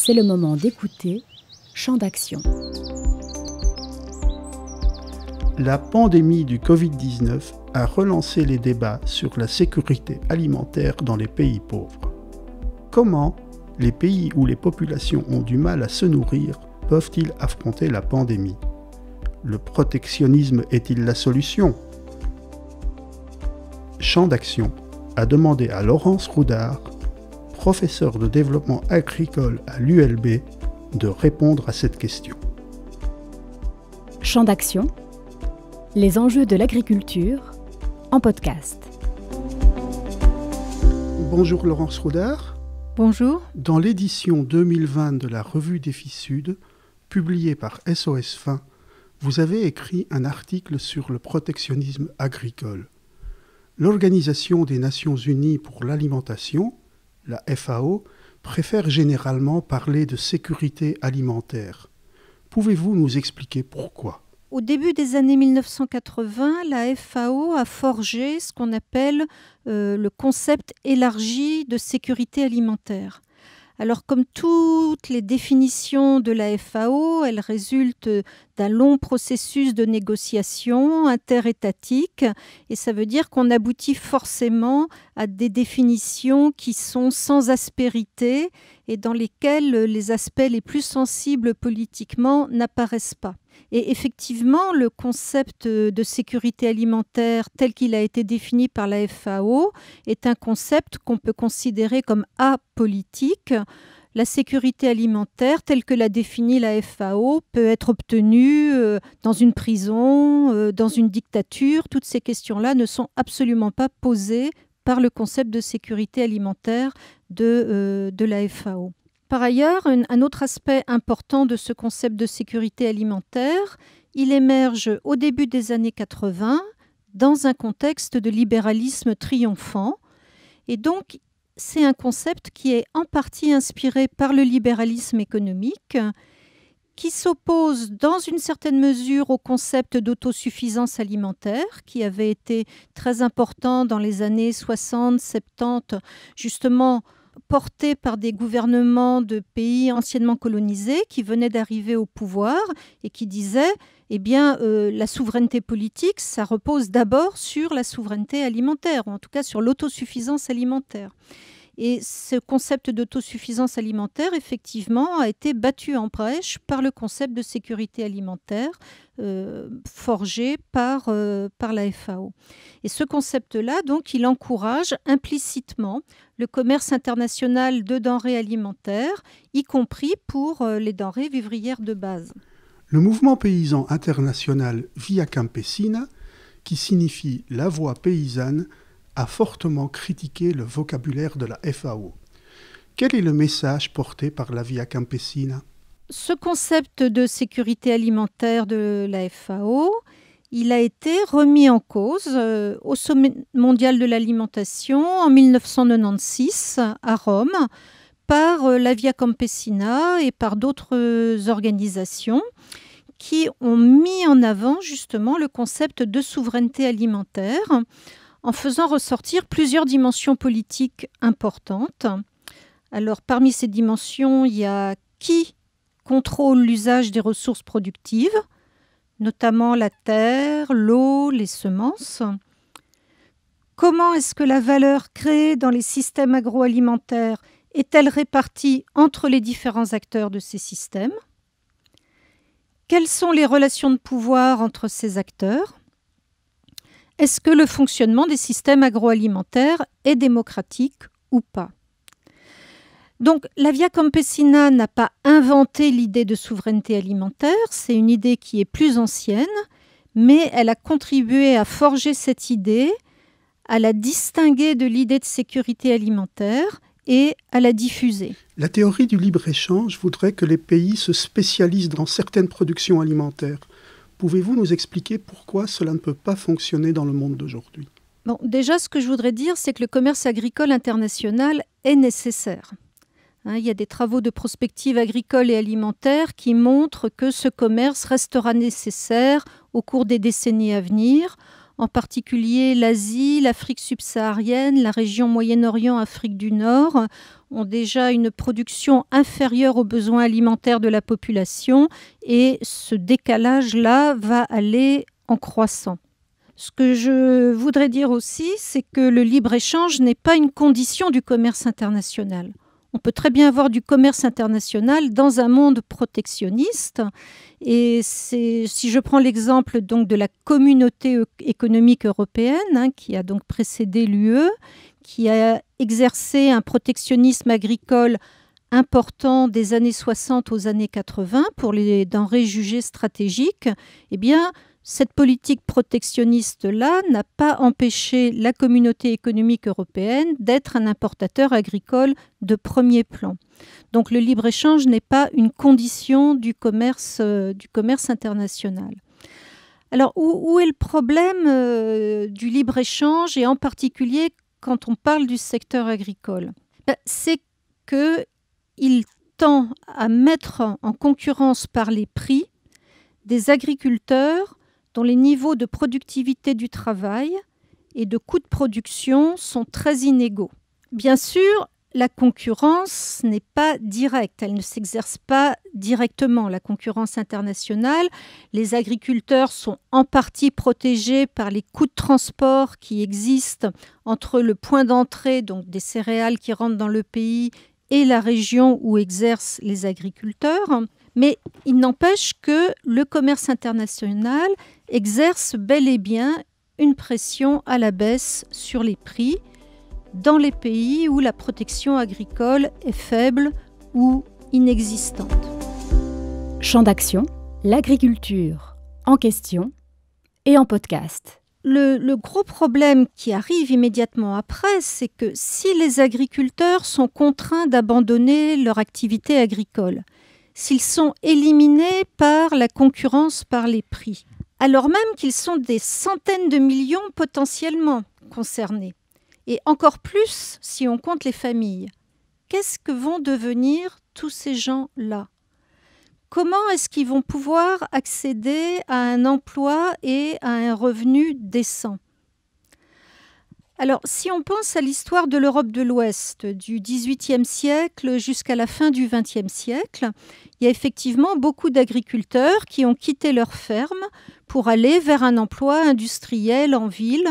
C'est le moment d'écouter Champ d'action. La pandémie du Covid-19 a relancé les débats sur la sécurité alimentaire dans les pays pauvres. Comment les pays où les populations ont du mal à se nourrir peuvent-ils affronter la pandémie ? Le protectionnisme est-il la solution ? Champ d'action a demandé à Laurence Roudard, professeure de développement agricole à l'ULB, de répondre à cette question. Champ d'action, les enjeux de l'agriculture en podcast. Bonjour Laurence Roudard. Bonjour. Dans l'édition 2020 de la revue Défi Sud, publiée par SOS Fin, vous avez écrit un article sur le protectionnisme agricole. L'Organisation des Nations Unies pour l'alimentation, la FAO, préfère généralement parler de sécurité alimentaire. Pouvez-vous nous expliquer pourquoi ? Au début des années 1980, la FAO a forgé ce qu'on appelle le concept élargi de sécurité alimentaire. Alors, comme toutes les définitions de la FAO, elles résultent d'un long processus de négociation interétatique et ça veut dire qu'on aboutit forcément à des définitions qui sont sans aspérité et dans lesquelles les aspects les plus sensibles politiquement n'apparaissent pas. Et effectivement, le concept de sécurité alimentaire tel qu'il a été défini par la FAO est un concept qu'on peut considérer comme apolitique. La sécurité alimentaire, telle que l'a définie la FAO, peut être obtenue dans une prison, dans une dictature. Toutes ces questions-là ne sont absolument pas posées par le concept de sécurité alimentaire de la FAO. Par ailleurs, un autre aspect important de ce concept de sécurité alimentaire, il émerge au début des années 80 dans un contexte de libéralisme triomphant. Et donc, c'est un concept qui est en partie inspiré par le libéralisme économique, qui s'oppose dans une certaine mesure au concept d'autosuffisance alimentaire, qui avait été très important dans les années 60, 70, justement porté par des gouvernements de pays anciennement colonisés qui venaient d'arriver au pouvoir et qui disaient la souveraineté politique, ça repose d'abord sur la souveraineté alimentaire, ou en tout cas sur l'autosuffisance alimentaire. Et ce concept d'autosuffisance alimentaire, effectivement, a été battu en brèche par le concept de sécurité alimentaire forgé par la FAO. Et ce concept-là, donc, il encourage implicitement le commerce international de denrées alimentaires, y compris pour les denrées vivrières de base. Le mouvement paysan international Via Campesina, qui signifie la voix paysanne, a fortement critiqué le vocabulaire de la FAO. Quel est le message porté par la Via Campesina ? Ce concept de sécurité alimentaire de la FAO, il a été remis en cause au Sommet mondial de l'alimentation en 1996 à Rome par la Via Campesina et par d'autres organisations qui ont mis en avant justement le concept de souveraineté alimentaire en faisant ressortir plusieurs dimensions politiques importantes. Alors, parmi ces dimensions, il y a qui contrôle l'usage des ressources productives, notamment la terre, l'eau, les semences. Comment est-ce que la valeur créée dans les systèmes agroalimentaires est-elle répartie entre les différents acteurs de ces systèmes ? Quelles sont les relations de pouvoir entre ces acteurs ? Est-ce que le fonctionnement des systèmes agroalimentaires est démocratique ou pas ? Donc, la Via Campesina n'a pas inventé l'idée de souveraineté alimentaire, c'est une idée qui est plus ancienne, mais elle a contribué à forger cette idée, à la distinguer de l'idée de sécurité alimentaire et à la diffuser. La théorie du libre-échange voudrait que les pays se spécialisent dans certaines productions alimentaires. Pouvez-vous nous expliquer pourquoi cela ne peut pas fonctionner dans le monde d'aujourd'hui ? Bon, déjà, ce que je voudrais dire, c'est que le commerce agricole international est nécessaire. Il y a des travaux de prospective agricole et alimentaire qui montrent que ce commerce restera nécessaire au cours des décennies à venir, en particulier l'Asie, l'Afrique subsaharienne, la région Moyen-Orient, Afrique du Nord, ont déjà une production inférieure aux besoins alimentaires de la population et ce décalage-là va aller en croissant. Ce que je voudrais dire aussi, c'est que le libre-échange n'est pas une condition du commerce international. On peut très bien avoir du commerce international dans un monde protectionniste. Et si je prends l'exemple donc de la communauté économique européenne, qui a donc précédé l'UE, qui a exercé un protectionnisme agricole important des années 60 aux années 80 pour les denrées jugées stratégiques, eh bien, cette politique protectionniste-là n'a pas empêché la communauté économique européenne d'être un importateur agricole de premier plan. Donc le libre-échange n'est pas une condition du commerce international. Alors où est le problème du libre-échange et en particulier quand on parle du secteur agricole ? C'est qu'il tend à mettre en concurrence par les prix des agriculteurs dont les niveaux de productivité du travail et de coûts de production sont très inégaux. Bien sûr, la concurrence n'est pas directe, elle ne s'exerce pas directement. La concurrence internationale, les agriculteurs sont en partie protégés par les coûts de transport qui existent entre le point d'entrée, donc des céréales qui rentrent dans le pays, et la région où exercent les agriculteurs. Mais il n'empêche que le commerce international exerce bel et bien une pression à la baisse sur les prix dans les pays où la protection agricole est faible ou inexistante. Champ d'action, l'agriculture en question et en podcast. Le gros problème qui arrive immédiatement après, c'est que si les agriculteurs sont contraints d'abandonner leur activité agricole, s'ils sont éliminés par la concurrence par les prix, alors même qu'ils sont des centaines de millions potentiellement concernés, et encore plus si on compte les familles, qu'est-ce que vont devenir tous ces gens-là ? Comment est-ce qu'ils vont pouvoir accéder à un emploi et à un revenu décent ? Alors, si on pense à l'histoire de l'Europe de l'Ouest, du XVIIIe siècle jusqu'à la fin du XXe siècle, il y a effectivement beaucoup d'agriculteurs qui ont quitté leur ferme pour aller vers un emploi industriel en ville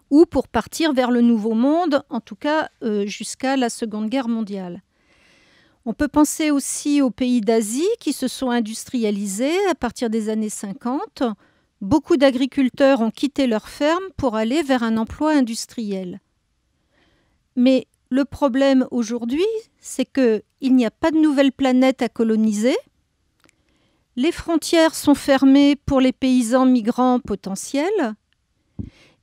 ou pour partir vers le Nouveau Monde, en tout cas jusqu'à la Seconde Guerre mondiale. On peut penser aussi aux pays d'Asie qui se sont industrialisés à partir des années 50. Beaucoup d'agriculteurs ont quitté leur ferme pour aller vers un emploi industriel. Mais le problème aujourd'hui, c'est qu'il n'y a pas de nouvelle planète à coloniser. Les frontières sont fermées pour les paysans migrants potentiels.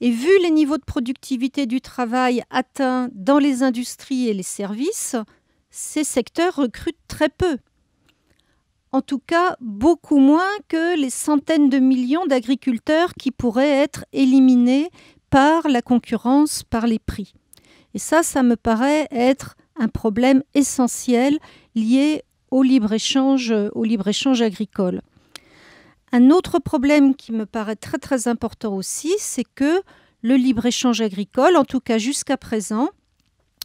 Et vu les niveaux de productivité du travail atteints dans les industries et les services, ces secteurs recrutent très peu. En tout cas, beaucoup moins que les centaines de millions d'agriculteurs qui pourraient être éliminés par la concurrence, par les prix. Et ça me paraît être un problème essentiel lié au libre-échange agricole. Un autre problème qui me paraît très très important aussi, c'est que le libre-échange agricole, en tout cas jusqu'à présent,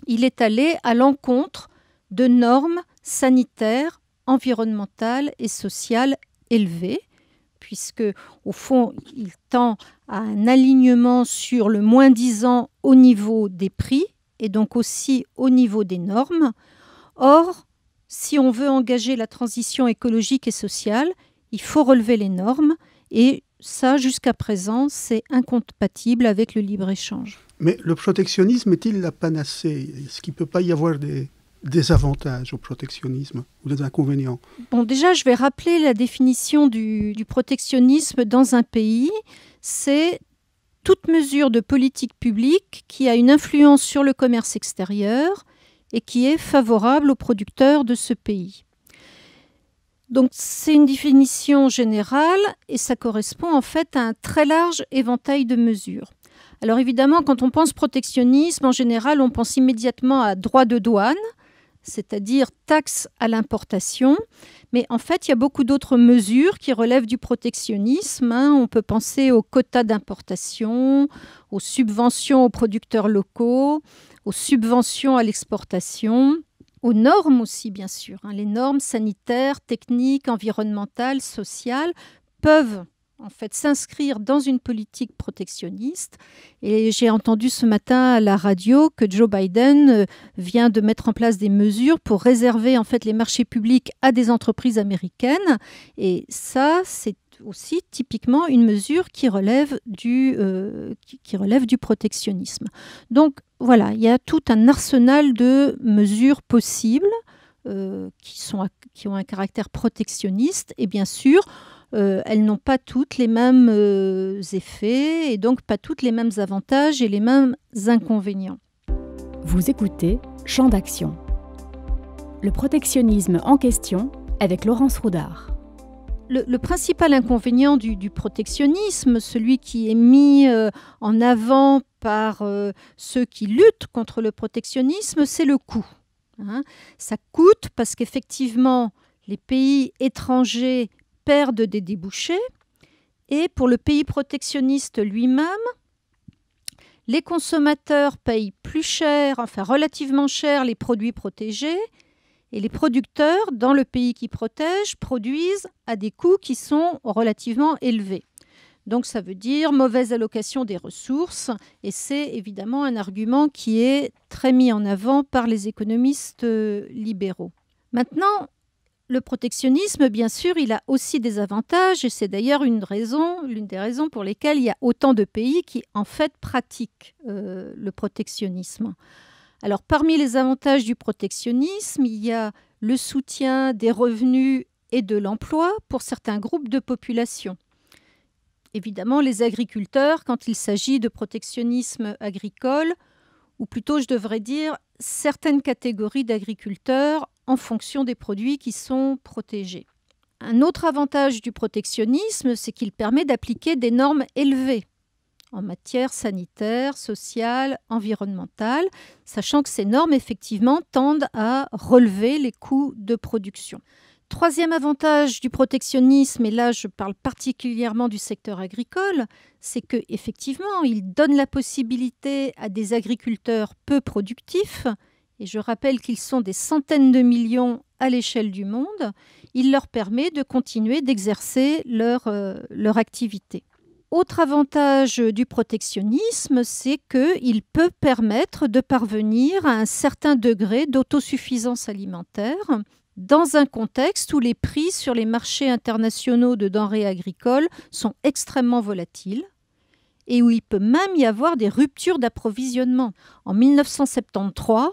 il est allé à l'encontre de normes sanitaires, environnementales et sociales élevées, puisque au fond, il tend à un alignement sur le moins-disant au niveau des prix et donc aussi au niveau des normes. Or, si on veut engager la transition écologique et sociale, il faut relever les normes et ça, jusqu'à présent, c'est incompatible avec le libre-échange. Mais le protectionnisme est-il la panacée ? Est-ce qu'il ne peut pas y avoir des avantages au protectionnisme ou des inconvénients ? Bon, déjà, je vais rappeler la définition du protectionnisme dans un pays. C'est toute mesure de politique publique qui a une influence sur le commerce extérieur et qui est favorable aux producteurs de ce pays. Donc, c'est une définition générale et ça correspond en fait à un très large éventail de mesures. Alors évidemment, quand on pense protectionnisme, en général, on pense immédiatement à droit de douane. c'est-à-dire taxe à l'importation. Mais en fait, il y a beaucoup d'autres mesures qui relèvent du protectionnisme. On peut penser aux quotas d'importation, aux subventions aux producteurs locaux, aux subventions à l'exportation, aux normes aussi, bien sûr. Les normes sanitaires, techniques, environnementales, sociales peuvent en fait s'inscrire dans une politique protectionniste. Et j'ai entendu ce matin à la radio que Joe Biden vient de mettre en place des mesures pour réserver en fait les marchés publics à des entreprises américaines. Et ça, c'est aussi typiquement une mesure qui relève du protectionnisme. Donc voilà, il y a tout un arsenal de mesures possibles qui ont un caractère protectionniste. Et bien sûr, elles n'ont pas toutes les mêmes effets et donc pas toutes les mêmes avantages et les mêmes inconvénients. Vous écoutez Champ d'action. Le protectionnisme en question avec Laurence Roudard. Le principal inconvénient du protectionnisme, celui qui est mis en avant par ceux qui luttent contre le protectionnisme, c'est le coût. Ça coûte parce qu'effectivement, les pays étrangers perdent des débouchés et pour le pays protectionniste lui-même, les consommateurs payent plus cher, enfin relativement cher, les produits protégés et les producteurs, dans le pays qui protège, produisent à des coûts qui sont relativement élevés. Donc ça veut dire mauvaise allocation des ressources et c'est évidemment un argument qui est très mis en avant par les économistes libéraux. Maintenant, le protectionnisme, bien sûr, il a aussi des avantages et c'est d'ailleurs l'une des raisons pour lesquelles il y a autant de pays qui, en fait, pratiquent le protectionnisme. Alors, parmi les avantages du protectionnisme, il y a le soutien des revenus et de l'emploi pour certains groupes de population. Évidemment, les agriculteurs, quand il s'agit de protectionnisme agricole, ou plutôt, je devrais dire, certaines catégories d'agriculteurs en fonction des produits qui sont protégés. Un autre avantage du protectionnisme, c'est qu'il permet d'appliquer des normes élevées en matière sanitaire, sociale, environnementale, sachant que ces normes, effectivement, tendent à relever les coûts de production. Troisième avantage du protectionnisme, et là je parle particulièrement du secteur agricole, c'est qu'effectivement, il donne la possibilité à des agriculteurs peu productifs, et je rappelle qu'ils sont des centaines de millions à l'échelle du monde, il leur permet de continuer d'exercer leur activité. Autre avantage du protectionnisme, c'est qu'il peut permettre de parvenir à un certain degré d'autosuffisance alimentaire dans un contexte où les prix sur les marchés internationaux de denrées agricoles sont extrêmement volatiles et où il peut même y avoir des ruptures d'approvisionnement. En 1973,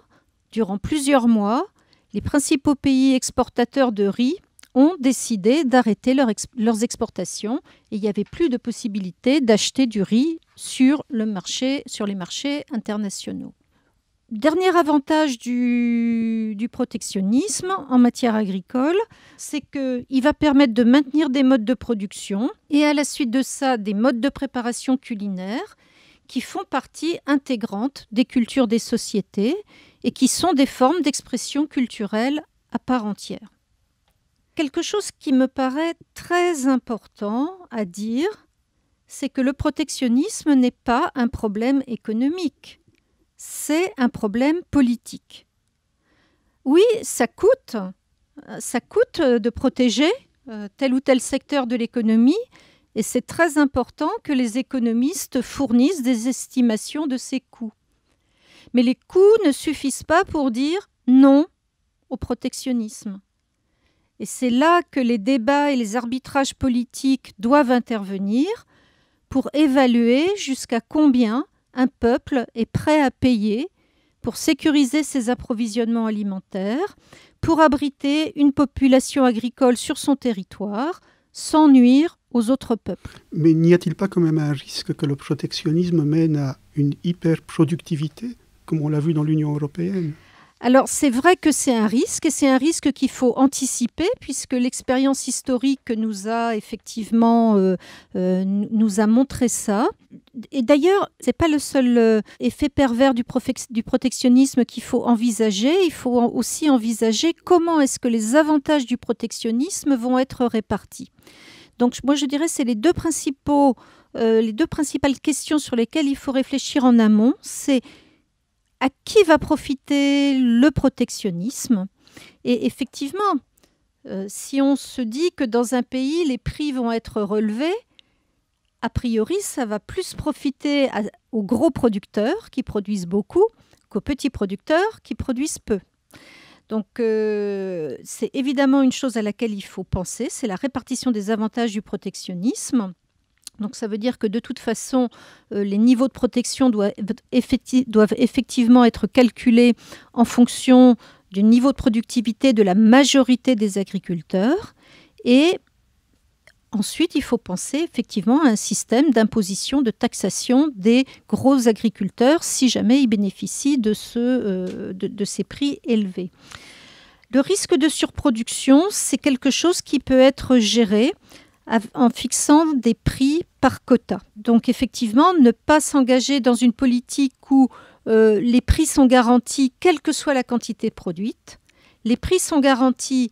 durant plusieurs mois, les principaux pays exportateurs de riz ont décidé d'arrêter leurs exportations et il n'y avait plus de possibilité d'acheter du riz sur les marchés internationaux. Dernier avantage du protectionnisme en matière agricole, c'est qu'il va permettre de maintenir des modes de production et à la suite de ça, des modes de préparation culinaire qui font partie intégrante des cultures des sociétés et qui sont des formes d'expression culturelle à part entière. Quelque chose qui me paraît très important à dire, c'est que le protectionnisme n'est pas un problème économique. C'est un problème politique. Oui, ça coûte de protéger tel ou tel secteur de l'économie et c'est très important que les économistes fournissent des estimations de ces coûts. Mais les coûts ne suffisent pas pour dire non au protectionnisme. Et c'est là que les débats et les arbitrages politiques doivent intervenir pour évaluer jusqu'à combien un peuple est prêt à payer pour sécuriser ses approvisionnements alimentaires, pour abriter une population agricole sur son territoire, sans nuire aux autres peuples. Mais n'y a-t-il pas quand même un risque que le protectionnisme mène à une hyperproductivité, comme on l'a vu dans l'Union européenne ? Alors, c'est vrai que c'est un risque, et c'est un risque qu'il faut anticiper, puisque l'expérience historique nous a effectivement nous a montré ça. Et d'ailleurs, ce n'est pas le seul effet pervers du protectionnisme qu'il faut envisager. Il faut aussi envisager comment est-ce que les avantages du protectionnisme vont être répartis. Donc, moi, je dirais que c'est les deux principales questions sur lesquelles il faut réfléchir en amont. C'est à qui va profiter le protectionnisme ? Et effectivement, si on se dit que dans un pays, les prix vont être relevés, a priori, ça va plus profiter aux gros producteurs qui produisent beaucoup qu'aux petits producteurs qui produisent peu. Donc, c'est évidemment une chose à laquelle il faut penser, c'est la répartition des avantages du protectionnisme. Donc ça veut dire que de toute façon, les niveaux de protection doivent effectivement être calculés en fonction du niveau de productivité de la majorité des agriculteurs. Et ensuite, il faut penser effectivement à un système d'imposition, de taxation des gros agriculteurs si jamais ils bénéficient de ces prix élevés. Le risque de surproduction, c'est quelque chose qui peut être géré en fixant des prix par quota. Donc effectivement, ne pas s'engager dans une politique où les prix sont garantis quelle que soit la quantité produite. Les prix sont garantis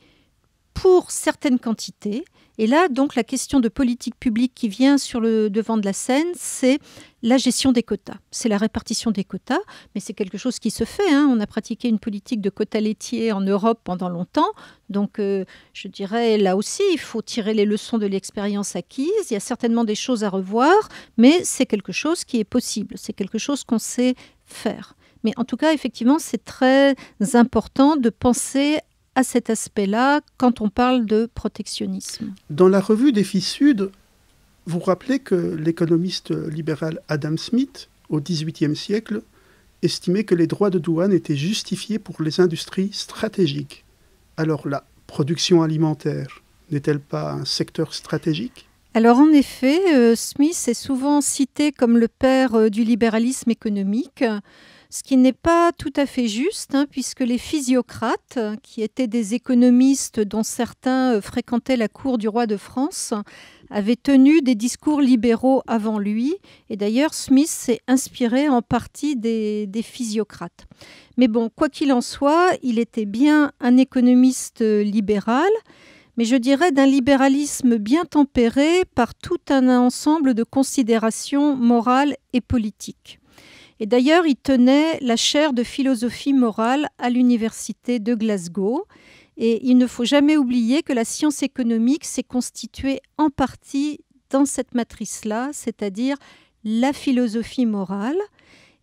pour certaines quantités. Et là, donc, la question de politique publique qui vient sur le devant de la scène, c'est la gestion des quotas. C'est la répartition des quotas, mais c'est quelque chose qui se fait. On a pratiqué une politique de quotas laitiers en Europe pendant longtemps. Donc, je dirais, là aussi, il faut tirer les leçons de l'expérience acquise. Il y a certainement des choses à revoir, mais c'est quelque chose qui est possible. C'est quelque chose qu'on sait faire. Mais en tout cas, effectivement, c'est très important de penser à cet aspect-là quand on parle de protectionnisme. Dans la revue Défi Sud, vous rappelez que l'économiste libéral Adam Smith, au XVIIIe siècle, estimait que les droits de douane étaient justifiés pour les industries stratégiques. Alors la production alimentaire n'est-elle pas un secteur stratégique ? Alors en effet, Smith est souvent cité comme le père du libéralisme économique, ce qui n'est pas tout à fait juste, puisque les physiocrates, qui étaient des économistes dont certains fréquentaient la cour du roi de France, avaient tenu des discours libéraux avant lui. Et d'ailleurs, Smith s'est inspiré en partie des physiocrates. Mais bon, quoi qu'il en soit, il était bien un économiste libéral, mais je dirais d'un libéralisme bien tempéré par tout un ensemble de considérations morales et politiques. Et d'ailleurs, il tenait la chaire de philosophie morale à l'université de Glasgow. Et il ne faut jamais oublier que la science économique s'est constituée en partie dans cette matrice-là, c'est-à-dire la philosophie morale.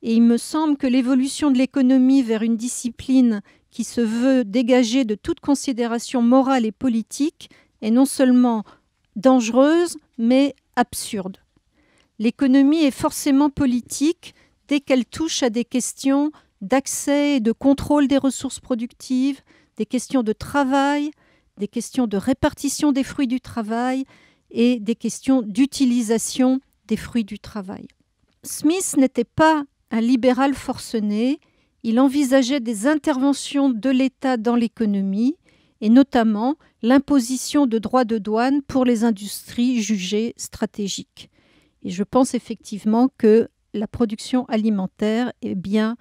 Et il me semble que l'évolution de l'économie vers une discipline qui se veut dégagée de toute considération morale et politique est non seulement dangereuse, mais absurde. L'économie est forcément politique dès qu'elle touche à des questions d'accès et de contrôle des ressources productives, des questions de travail, des questions de répartition des fruits du travail et des questions d'utilisation des fruits du travail. Smith n'était pas un libéral forcené, il envisageait des interventions de l'État dans l'économie et notamment l'imposition de droits de douane pour les industries jugées stratégiques. Et je pense effectivement que la production alimentaire est bien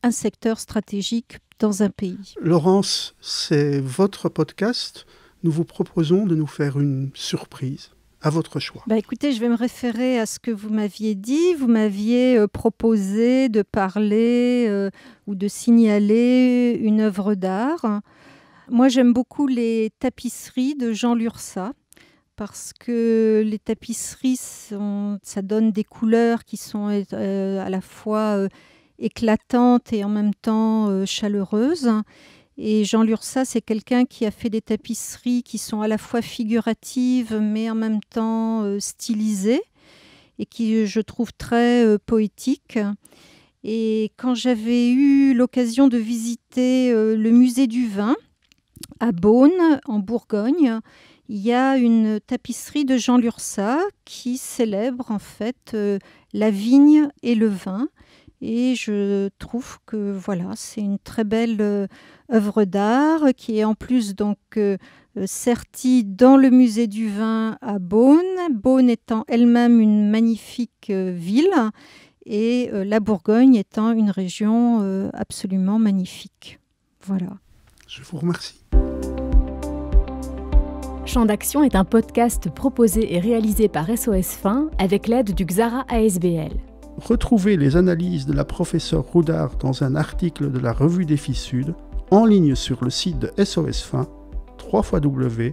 un secteur stratégique dans un pays. Laurence, c'est votre podcast. Nous vous proposons de nous faire une surprise. À votre choix. Écoutez, je vais me référer à ce que vous m'aviez dit. Vous m'aviez proposé de parler ou de signaler une œuvre d'art. Moi, j'aime beaucoup les tapisseries de Jean Lurçat parce que les tapisseries, ça donne des couleurs qui sont à la fois éclatantes et en même temps chaleureuses. Et Jean Lurçat, c'est quelqu'un qui a fait des tapisseries qui sont à la fois figuratives, mais en même temps stylisées, et qui, je trouve, très poétiques. Et quand j'avais eu l'occasion de visiter le musée du vin, à Beaune, en Bourgogne, il y a une tapisserie de Jean Lurçat qui célèbre en fait la vigne et le vin. Et je trouve que voilà, c'est une très belle œuvre d'art qui est en plus donc sertie dans le musée du vin à Beaune. Beaune étant elle-même une magnifique ville et la Bourgogne étant une région absolument magnifique. Voilà. Je vous remercie. Champ d'action est un podcast proposé et réalisé par SOS Fin avec l'aide du Xara ASBL. Retrouvez les analyses de la professeure Roudard dans un article de la Revue des Filles Sud en ligne sur le site de SOS Fin, www.sosfin.be.